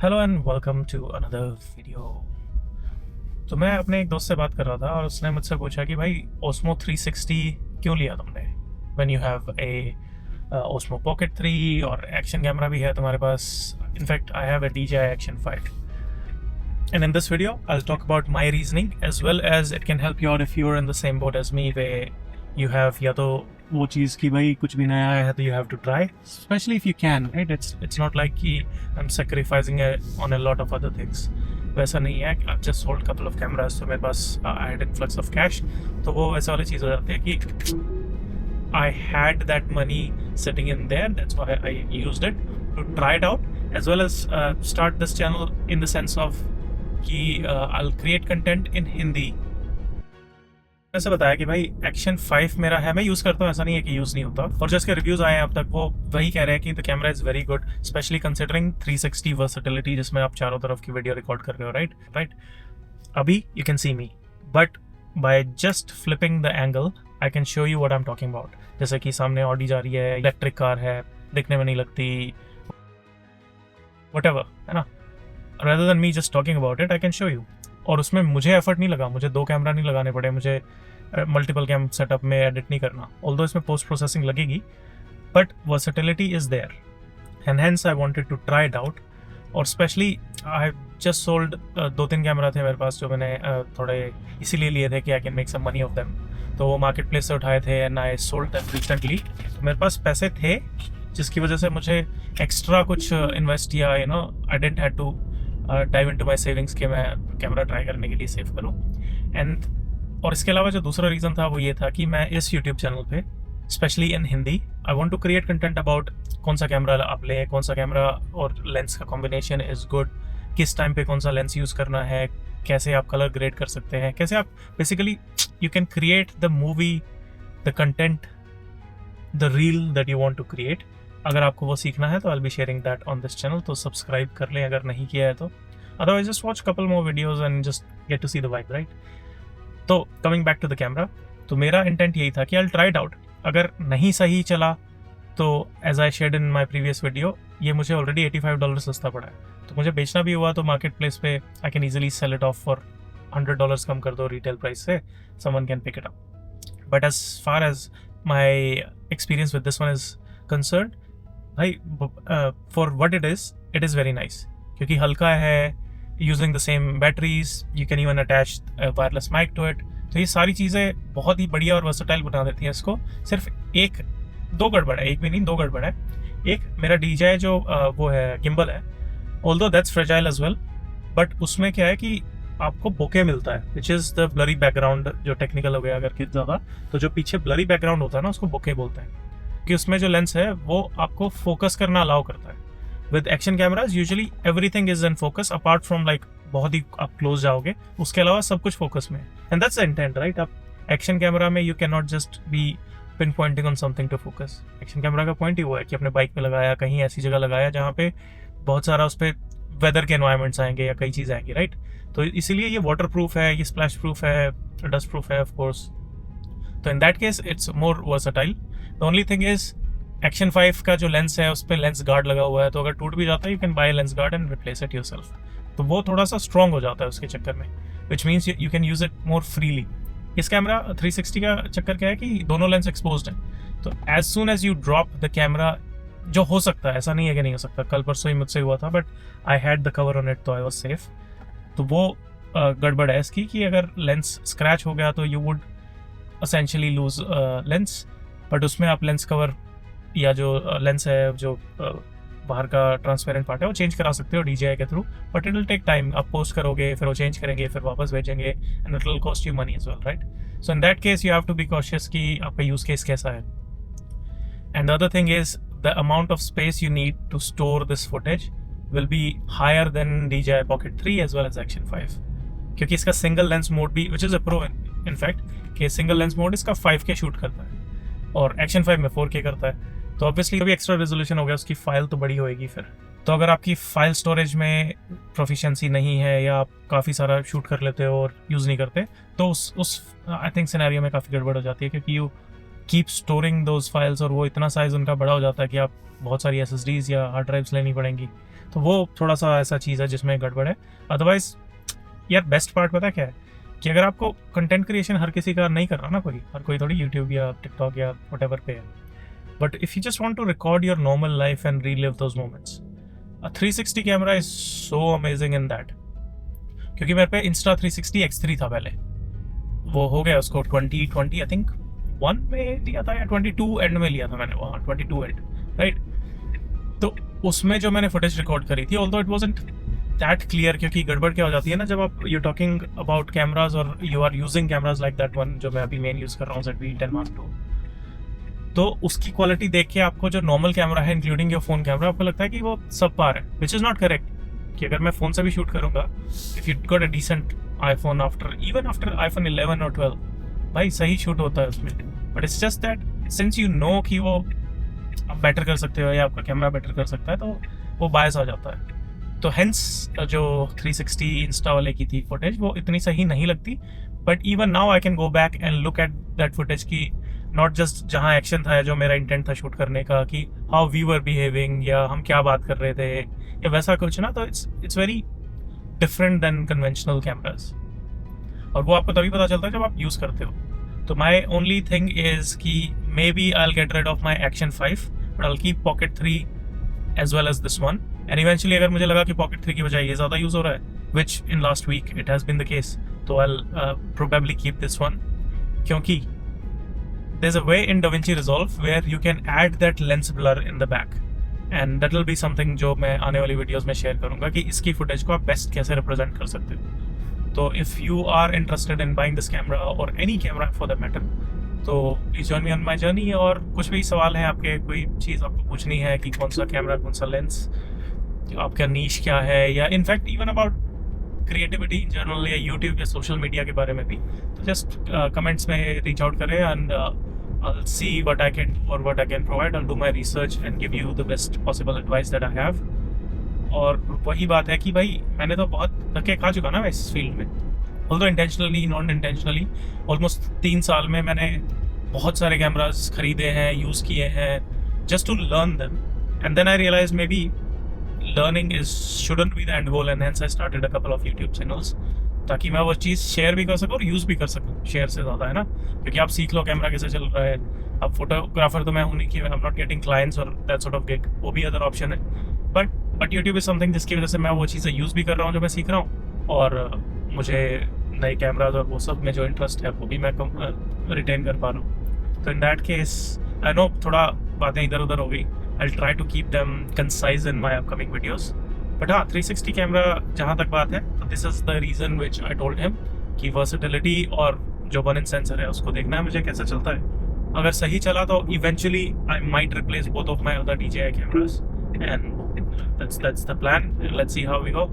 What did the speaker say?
Hello and welcome to another video. तो मैं अपने एक दोस्त से बात कर रहा था और उसने मुझसे पूछा कि भाई ओस्मो 360 क्यों लिया तुमने when you have a Osmo pocket 3 और एक्शन कैमरा भी है तुम्हारे पास। In fact I have a DJI Action 5 and in this video I'll talk about my reasoning as well as it can help you out if you're in the same boat as me where you have या तो वो चीज़ कि भाई कुछ भी नया है तो you have to try, especially if you can, right? It's not like कि I'm sacrificing on a lot of other things. वैसा नहीं है। I've just sold couple of cameras तो मेरे पास I had influx of cash, तो वो ऐसा वाली चीज़ हो जाती है कि I had that money sitting in there, that's why I used it to try it out as well as start this channel in the sense of कि I'll create content in Hindi. ऐसे बताया कि भाई एक्शन 5 मेरा है, मैं use करता हूँ, ऐसा नहीं है कि यूज़ नहीं होता। और जो इसके रिव्यूज़ आए हैं अब तक वो वही कह रहे हैं कि the camera is very good, specially considering 360 versatility जिसमें आप चारों तरफ की वीडियो रिकॉर्ड कर रहे हो। राइट अभी you can see me but by just flipping the angle I can show you what I am talking about. जैसे कि सामने ऑडी जा रही है, इलेक्ट्रिक कार है, दिखने में नहीं लगती, व्हाटएवर, है ना। rather than me just talking about it I can show you। और उसमें मुझे एफर्ट नहीं लगा, मुझे 2 कैमरा नहीं लगाने पड़े, मुझे मल्टीपल कैम सेटअप में एडिट नहीं करना। ऑल्दो इसमें पोस्ट प्रोसेसिंग लगेगी but versatility is there and hence I wanted to try it out. और specially I just sold 2-3 camera थे मेरे पास जो मैंने थोड़े इसीलिए लिए थे कि I can make some money of them. तो वो मार्केट प्लेस से उठाए थे and I sold them recently. तो मेरे पास पैसे थे जिसकी वजह से मुझे एक्स्ट्रा कुछ इन्वेस्ट या I didn't had to dive into my savings कि मैं कैमरा ट्राई करने के लिए सेव करूं। एंड और इसके अलावा जो दूसरा रीज़न था वो ये था कि मैं इस यूट्यूब चैनल पे specially in Hindi I want to create content about कौन सा कैमरा आप लें, कौन सा कैमरा और लेंस का कॉम्बिनेशन इज़ गुड, किस टाइम पे कौन सा लेंस यूज़ करना है, कैसे आप कलर ग्रेड कर सकते हैं, कैसे आप basically you can create the movie, the content, the reel that you want to create. अगर आपको वो सीखना है तो I will be sharing that on this channel, तो सब्सक्राइब कर लें अगर नहीं किया है तो। Otherwise just watch couple more videos and just get to see the vibe, right. तो coming back to the camera, तो मेरा इंटेंट यही था कि I will try it out. अगर नहीं सही चला तो as I shared in my previous video ये मुझे ऑलरेडी $85 सस्ता पड़ा है, तो मुझे बेचना भी हुआ तो मार्केट प्लेस पे I can easily sell it off for $100 कम कर दो रिटेल प्राइस से, someone can pick it up. But as far as my experience with this one is concern, भाई for what it is very nice क्योंकि हल्का है, using the same batteries, you can even attach wireless mic to it. तो ये सारी चीज़ें बहुत ही बढ़िया और वर्सेटाइल बना देती हैं इसको। सिर्फ दो गड़बड़ है, एक भी नहीं 2 गड़बड़ है। एक मेरा DJI जो वो है गिम्बल है, although that's fragile as well, but उसमें क्या है कि आपको बोके मिलता है which is the blurry background. जो टेक्निकल हो गया अगर कि ज़्यादा, तो जो पीछे ब्लरी बैकग्राउंड होता है ना उसको बोके बोलते हैं कि उसमें जो लेंस है वो आपको फोकस करना अलाउ करता है। With action cameras usually everything is in focus apart from like बहुत ही आप क्लोज जाओगे, उसके अलावा सब कुछ फोकस में, and that's the intent, right. आप एक्शन कैमरा में you can not just be pin pointing on something to focus. Action camera का पॉइंट ही वो है कि अपने बाइक पे लगाया, कहीं ऐसी जगह लगाया जहाँ पे बहुत सारा उस पर वेदर के एनवायरमेंट्स आएंगे या कई चीज़ आएंगी, राइट। तो इसीलिए ये वाटर प्रूफ है, ये स्प्लैश प्रूफ है, डस्ट प्रूफ है ऑफकोर्स। तो in that case it's more versatile. The only thing is action 5 का जो लेंस है उस पर लेंस गार्ड लगा हुआ है, तो अगर टूट भी जाता है you can by lens guard and replace it yourself. तो वो थोड़ा सा स्ट्रॉन्ग हो जाता है उसके चक्कर में, which means you can use it more freely. इस कैमरा 360 का चक्कर क्या है कि दोनों लेंस एक्सपोज्ड हैं, तो as soon as you drop the camera, जो हो सकता है, ऐसा नहीं है कि नहीं हो सकता, कल परसों ही मुझसे हुआ था but I had the cover on it तो आई वॉज सेफ। तो वो गड़बड़ है इसकी कि अगर लेंस स्क्रैच हो गया तो you would essentially lose lens, but उसमें आप लेंस कवर या जो लेंस है जो बाहर का ट्रांसपेरेंट पार्ट है वो चेंज करा सकते हो DJI के through, but it will take time. आप पोस्ट करोगे, फिर वो चेंज करेंगे, फिर वापस भेजेंगे and it will cost you money as well, right. So in that case you have to be cautious कि आपका यूज़ केस कैसा है। And the other thing is the amount of space you need to store this footage will be higher than DJI Pocket 3 as well as Action 5, क्योंकि इसका single lens mode भी which is a pro in fact कि single lens mode इसका 5K shoot करता है और Action 5 में 4K करता है। तो ऑब्वियसली कभी एक्स्ट्रा रेजोल्यूशन हो गया उसकी फाइल तो बड़ी होएगी फिर। तो अगर आपकी फाइल स्टोरेज में प्रोफिशिएंसी नहीं है या आप काफ़ी सारा शूट कर लेते हो और यूज़ नहीं करते, तो उस आई थिंक सिनेरियो में काफ़ी गड़बड़ हो जाती है, क्योंकि you keep storing those files और वो इतना साइज़ उनका बड़ा हो जाता है कि आप बहुत सारी SSDs या हार्ड ड्राइव्स लेनी पड़ेंगी। तो वो थोड़ा सा ऐसा चीज़ है जिसमें गड़बड़ है। अदरवाइज यार बेस्ट पार्ट पता क्या है कि अगर आपको कंटेंट क्रिएशन हर किसी का नहीं कर रहा ना, हर कोई थोड़ी यूट्यूब या टिकटॉक या व्हाटएवर पे है, but if you just want to record your normal life and relive those moments, a 360 camera is so amazing in that. क्योंकि मेरे पे इंस्टा 360 X3 था पहले, वो हो गया उसको 2020 आई थिंक 1 में लिया था या 22 एंड में लिया था मैंने, वहाँ 22 एंड राइट। तो उसमें जो मैंने फुटेज रिकॉर्ड करी थी, although it wasn't that clear, क्योंकि गड़बड़ क्या हो जाती है ना जब आप यू टॉकिंग अबाउट कैमराज और you are using cameras like that one जो मैं अभी मेन यूज़ कर रहा हूँ ZV-10 Mark II, तो उसकी क्वालिटी देख के आपको जो नॉर्मल कैमरा है इंक्लूडिंग योर फोन कैमरा, आपको लगता है कि वो सब पार है, विच इज़ नॉट करेक्ट। कि अगर मैं फ़ोन से भी शूट करूँगा, if you got a decent iPhone even after iPhone 11 और 12, भाई सही शूट होता है उसमें। But it's just that since you know कि वो आप बेटर कर सकते हो या आपका कैमरा बेटर कर सकता है, तो वो बायस आ जाता है। तो हेंस जो 360 इंस्टा वाले की थी फुटेज वो इतनी सही नहीं लगती। But even now I can go back and look at that footage की, नॉट जस्ट जहाँ एक्शन था जो मेरा इंटेंट था शूट करने का, कि हाउ वी वर बिहेविंग या हम क्या बात कर रहे थे या वैसा कुछ ना, तो it's very different than conventional cameras. और वो आपको तभी पता चलता है जब आप यूज़ करते हो। तो माई ओनली थिंग इज़ कि maybe I will get rid of my Action 5 but I will keep Pocket 3 as well as this one. And eventually अगर मुझे लगा कि Pocket 3 की बजाय ये ज़्यादा यूज़ हो रहा है, which in last week it has been the case, तो I probably keep this one. क्योंकि there's a way in DaVinci Resolve where you can add that lens blur in the back, and that will be something जो मैं आने वाली videos में share करूँगा कि इसकी फुटेज को आप बेस्ट कैसे रिप्रेजेंट कर सकते हो। तो if you are interested in buying this camera और any camera for that matter, तो please join me on my journey. और कुछ भी सवाल है आपके, कोई चीज़ आपको पूछनी है कि कौन सा कैमरा, कौन सा लेंस, आपका नीश क्या है, या in fact even about creativity in general या यूट्यूब या सोशल मीडिया के बारे में भी, तो जस्ट कमेंट्स में रीच आउट करें and I'll see what I can provide. I'll do my research and give you the best possible advice that I have. और वही बात है कि भाई मैंने तो बहुत धक्के खा चुका ना मैं इस फील्ड में, although intentionally not intentionally, almost 3 साल में मैंने बहुत सारे कैमराज खरीदे हैं, यूज़ किए हैं, just to learn them, and then I realized maybe learning shouldn't be the end goal, and hence I started a couple of YouTube channels ताकि मैं वो चीज़ शेयर भी कर सकूँ और यूज़ भी कर सकूँ। शेयर से ज़्यादा है ना, क्योंकि आप सीख लो कैमरा कैसे चल रहा है। अब फोटोग्राफर तो मैं हूँ नहीं कि I am not getting clients और दैट सॉर्ट ऑफ गिग, वो भी अदर ऑप्शन है। बट यूट्यूब इज़ समथिंग जिसकी वजह से मैं वो चीज़ें यूज़ भी कर रहा हूँ जो मैं सीख रहा हूँ, और मुझे नए कैमराज और वो सब में जो इंटरेस्ट है वो भी मैं रिटेन कर पा रहा हूँ। तो in that case I know थोड़ा बातें इधर उधर हो गई, I will try to keep them concise in my upcoming videos. But हाँ, 360 कैमरा जहाँ तक बात है, तो this is the reason which I told him कि वर्सेटिलिटी और जो 1-inch सेंसर है उसको देखना है मुझे कैसे चलता है। अगर सही चला तो eventually I might replace both of my other DJI cameras, and that's the plan. Let's see how we go.